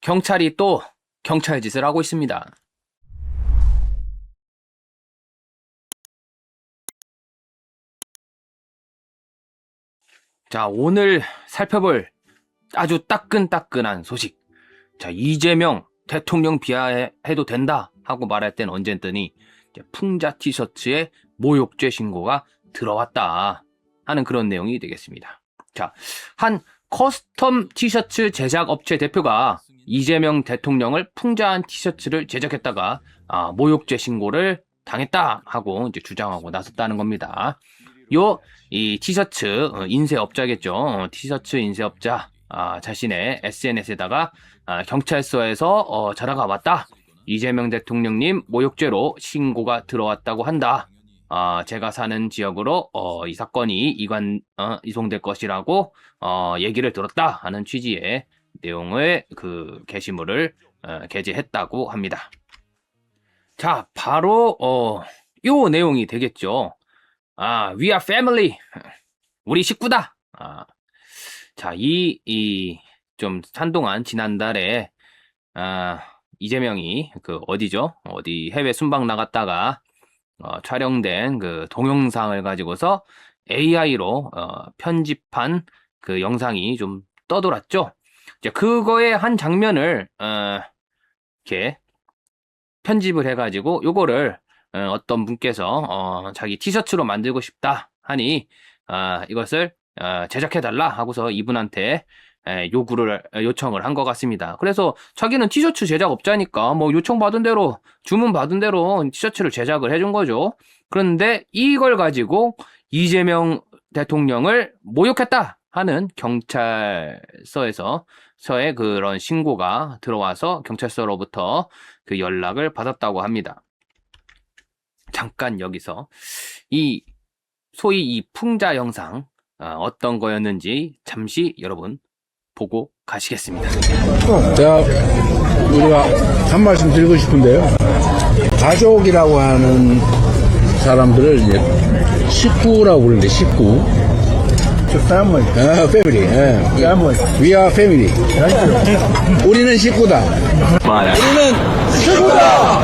경찰이 또 경찰 짓을 하고 있습니다. 자, 오늘 살펴볼 아주 따끈따끈한 소식. 자, 이재명 대통령 비하해도 된다 하고 말할 땐 언제였더니 풍자 티셔츠에 모욕죄 신고가 들어왔다 하는 그런 내용이 되겠습니다. 자, 한 커스텀 티셔츠 제작 업체 대표가 이재명 대통령을 풍자한 티셔츠를 제작했다가 모욕죄 신고를 당했다 하고 이제 주장하고 나섰다는 겁니다. 이 티셔츠 인쇄업자겠죠. 티셔츠 인쇄업자 자신의 SNS에다가 경찰서에서 전화가 왔다. 이재명 대통령님 모욕죄로 신고가 들어왔다고 한다. 제가 사는 지역으로 이 사건이 이송될 것이라고 얘기를 들었다 하는 취지의 내용의 그 게시물을 게재했다고 합니다. 자, 바로 요 내용이 되겠죠. We are family. 우리 식구다. 자, 좀 한동안 지난달에 이재명이 어디 해외 순방 나갔다가 촬영된 그 동영상을 가지고서 AI로 편집한 그 영상이 좀 떠돌았죠. 이제 그거의 한 장면을 이렇게 편집을 해가지고 요거를 어떤 분께서 자기 티셔츠로 만들고 싶다 하니 이것을 제작해달라 하고서 이분한테 요청을 한 것 같습니다. 그래서 자기는 티셔츠 제작업자니까 뭐 요청받은 대로 주문받은 대로 티셔츠를 제작을 해준 거죠. 그런데 이걸 가지고 이재명 대통령을 모욕했다 하는 경찰서의 그런 신고가 들어와서 경찰서로부터 그 연락을 받았다고 합니다. 잠깐 여기서 소위 이 풍자 영상 어떤 거였는지 잠시 여러분 보고 가시겠습니다. 우리가 한 말씀 드리고 싶은데요. 가족이라고 하는 사람들을 이제 식구라고 부르는데 식구. family. 패밀리. Family. We are family. 우리는 식구다. 우리는 식구다.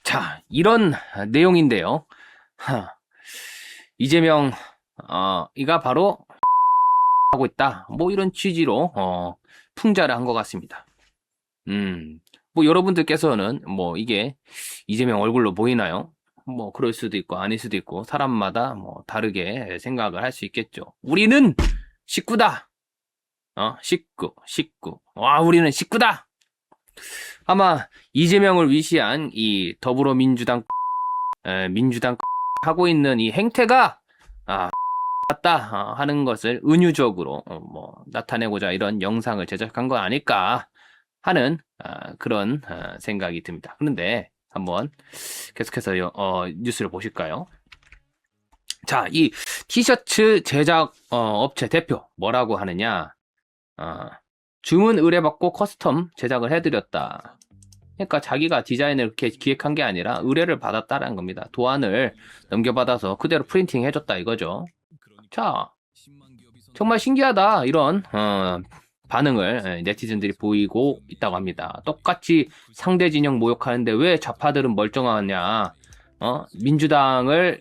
자, 이런 내용인데요. 이재명 이가 바로 하고 있다. 뭐 이런 취지로 풍자를 한 것 같습니다. 뭐 여러분들께서는 뭐 이게 이재명 얼굴로 보이나요? 뭐 그럴 수도 있고 아닐 수도 있고 사람마다 뭐 다르게 생각을 할 수 있겠죠. 우리는 식구다. 식구. 우리는 식구다. 아마 이재명을 위시한 이 더불어민주당 하고 있는 이 행태가 맞다 하는 것을 은유적으로 나타내고자 이런 영상을 제작한 거 아닐까 하는 그런 생각이 듭니다. 그런데 한번 계속해서 뉴스를 보실까요? 자, 이 티셔츠 제작 업체 대표 뭐라고 하느냐? 주문 의뢰받고 커스텀 제작을 해드렸다. 그러니까 자기가 디자인을 이렇게 기획한 게 아니라 의뢰를 받았다라는 겁니다. 도안을 넘겨받아서 그대로 프린팅 해줬다 이거죠. 자, 정말 신기하다 이런 반응을 네티즌들이 보이고 있다고 합니다. 똑같이 상대 진영 모욕하는데 왜 좌파들은 멀쩡하냐? 민주당을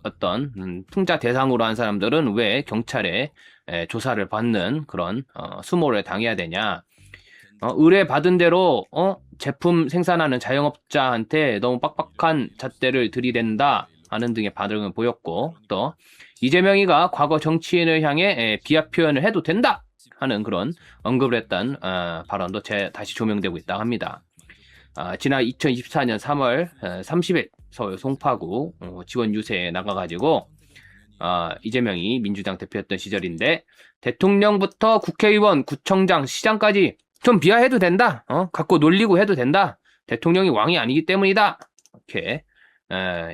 어떤 풍자 대상으로 한 사람들은 왜 경찰에 조사를 받는 그런 수모를 당해야 되냐? 의뢰 받은 대로 제품 생산하는 자영업자한테 너무 빡빡한 잣대를 들이댄다 하는 등의 반응을 보였고, 또 이재명이가 과거 정치인을 향해 비하 표현을 해도 된다 하는 그런 언급을 했던 발언도 다시 조명되고 있다고 합니다. 지난 2024년 3월 30일 서울 송파구 지원 유세에 나가가지고 이재명이 민주당 대표였던 시절인데 대통령부터 국회의원, 구청장, 시장까지 좀 비하해도 된다. 갖고 놀리고 해도 된다. 대통령이 왕이 아니기 때문이다. 이렇게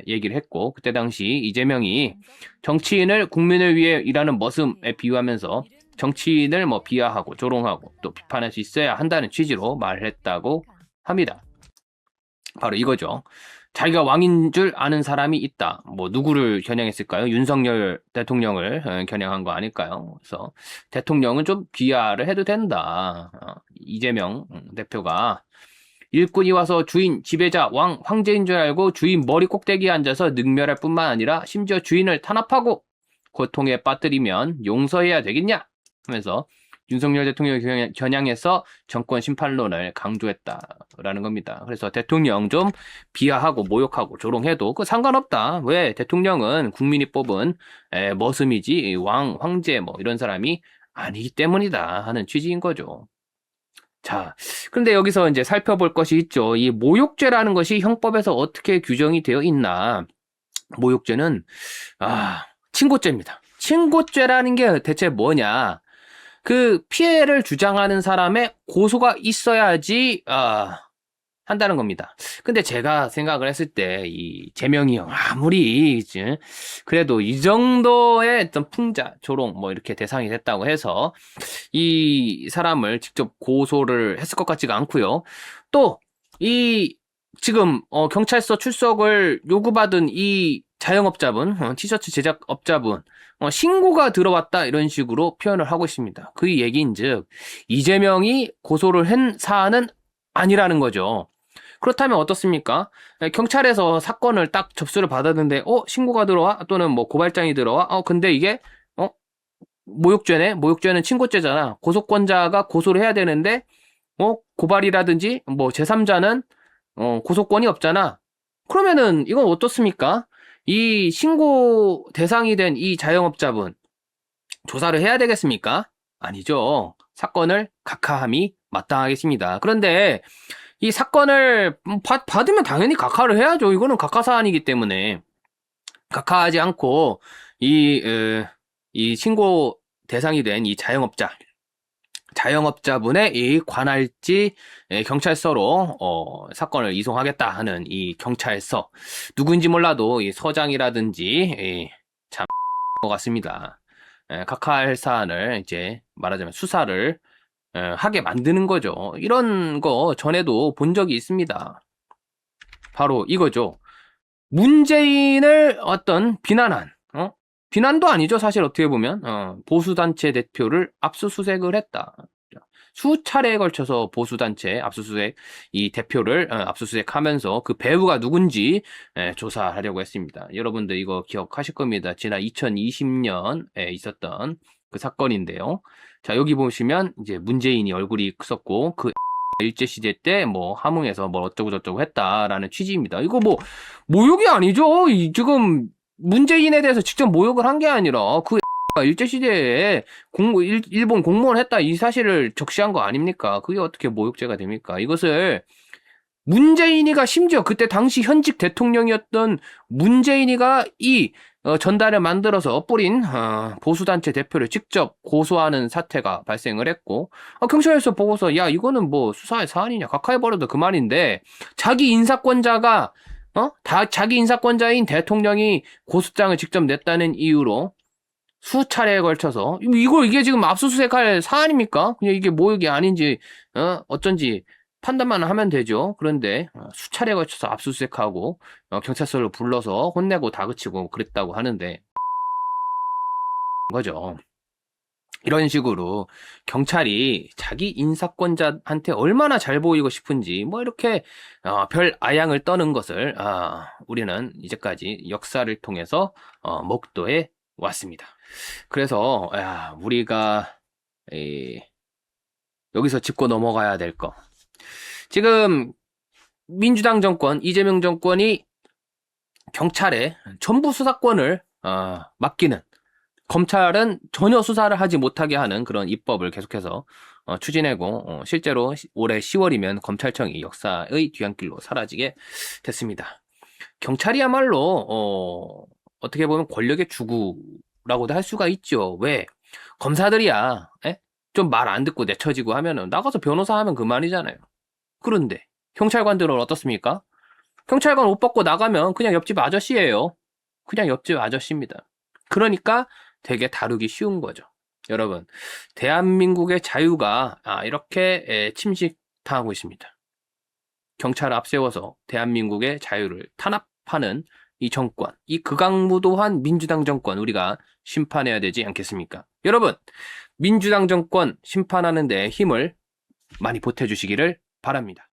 얘기를 했고, 그때 당시 이재명이 정치인을 국민을 위해 일하는 모습에 비유하면서 정치인을 비하하고 조롱하고 또 비판할 수 있어야 한다는 취지로 말을 했다고 합니다. 바로 이거죠. 자기가 왕인 줄 아는 사람이 있다. 뭐 누구를 겨냥했을까요? 윤석열 대통령을 겨냥한 거 아닐까요? 그래서 대통령은 좀 비하를 해도 된다. 이재명 대표가 일꾼이 와서 주인, 지배자, 왕, 황제인 줄 알고 주인 머리 꼭대기에 앉아서 능멸할 뿐만 아니라 심지어 주인을 탄압하고 고통에 빠뜨리면 용서해야 되겠냐? 하면서 윤석열 대통령을 겨냥해서 정권 심판론을 강조했다라는 겁니다. 그래서 대통령 좀 비하하고 모욕하고 조롱해도 그 상관없다. 왜? 대통령은 국민이 뽑은 머슴이지 왕, 황제 뭐 이런 사람이 아니기 때문이다 하는 취지인 거죠. 자, 그런데 여기서 이제 살펴볼 것이 있죠. 이 모욕죄라는 것이 형법에서 어떻게 규정이 되어 있나? 모욕죄는 친고죄입니다. 친고죄라는 게 대체 뭐냐? 그 피해를 주장하는 사람의 고소가 있어야지 한다는 겁니다. 근데 제가 생각을 했을 때 이 재명이 형 아무리 그래도 이 정도의 어떤 풍자, 조롱 뭐 이렇게 대상이 됐다고 해서 이 사람을 직접 고소를 했을 것 같지가 않고요. 또 이 지금 경찰서 출석을 요구받은 이 자영업자분, 티셔츠 제작업자분 신고가 들어왔다 이런 식으로 표현을 하고 있습니다. 그 얘기인즉 이재명이 고소를 한 사안은 아니라는 거죠. 그렇다면 어떻습니까? 경찰에서 사건을 딱 접수를 받았는데 신고가 들어와 또는 뭐 고발장이 들어와 근데 이게 모욕죄네. 모욕죄는 친고죄잖아. 고소권자가 고소를 해야 되는데 고발이라든지 뭐 제3자는 고소권이 없잖아. 그러면은 이건 어떻습니까? 이 신고 대상이 된 이 자영업자분 조사를 해야 되겠습니까? 아니죠. 사건을 각하함이 마땅하겠습니다. 그런데 이 사건을 받으면 당연히 각하를 해야죠. 이거는 각하 사안이기 때문에 각하하지 않고 이 신고 대상이 된 이 자영업자분의 이 관할지 경찰서로 사건을 이송하겠다 하는 이 경찰서 누구인지 몰라도 이 서장이라든지 참 것 같습니다. 각하할 사안을 이제 말하자면 수사를 하게 만드는 거죠. 이런 거 전에도 본 적이 있습니다. 바로 이거죠. 문재인을 비난한 비난도 아니죠. 사실 어떻게 보면 보수단체 대표를 압수수색을 했다. 수차례에 걸쳐서 보수단체 압수수색 이 대표를 압수수색하면서 그 배우가 누군지 조사하려고 했습니다. 여러분들 이거 기억하실 겁니다. 지난 2020년에 있었던 그 사건인데요. 자, 여기 보시면 이제 문재인이 얼굴이 썼고 그 일제시대 때 뭐 함흥에서 뭐 어쩌고저쩌고 했다라는 취지입니다. 이거 뭐 모욕이 아니죠. 지금 문재인에 대해서 직접 모욕을 한 게 아니라 그 일제시대에 일본 공무원 했다 이 사실을 적시한 거 아닙니까? 그게 어떻게 모욕죄가 됩니까? 이것을 문재인이가 심지어 그때 당시 현직 대통령이었던 문재인이가 이 전단을 만들어서 뿌린 보수단체 대표를 직접 고소하는 사태가 발생을 했고 경찰에서 보고서 야 이거는 뭐 수사의 사안이냐 각하해버려도 그만인데 자기 인사권자가 자기 인사권자인 대통령이 고소장을 직접 냈다는 이유로 수차례에 걸쳐서 이게 지금 압수수색할 사안입니까? 그냥 이게 모욕이 아닌지 어쩐지 판단만 하면 되죠. 그런데 수차례에 걸쳐서 압수수색하고 경찰서를 불러서 혼내고 다그치고 그랬다고 하는데 거죠. 이런 식으로 경찰이 자기 인사권자한테 얼마나 잘 보이고 싶은지 뭐 이렇게 별 아양을 떠는 것을 우리는 이제까지 역사를 통해서 목도해 왔습니다. 그래서 우리가 여기서 짚고 넘어가야 될 거. 지금 민주당 정권, 이재명 정권이 경찰에 전부 수사권을 맡기는 검찰은 전혀 수사를 하지 못하게 하는 그런 입법을 계속해서 추진하고 실제로 올해 10월이면 검찰청이 역사의 뒤안길로 사라지게 됐습니다. 경찰이야말로 어떻게 보면 권력의 주구라고도 할 수가 있죠. 왜? 검사들이야 좀 말 안 듣고 내쳐지고 하면은 나가서 변호사 하면 그만이잖아요. 그런데 경찰관들은 어떻습니까? 경찰관 옷 벗고 나가면 그냥 옆집 아저씨예요. 그냥 옆집 아저씨입니다. 그러니까 되게 다루기 쉬운 거죠. 여러분, 대한민국의 자유가 이렇게 침식당하고 있습니다. 경찰을 앞세워서 대한민국의 자유를 탄압하는 이 정권, 이 극악무도한 민주당 정권 우리가 심판해야 되지 않겠습니까? 여러분, 민주당 정권 심판하는 데 힘을 많이 보태주시기를 바랍니다.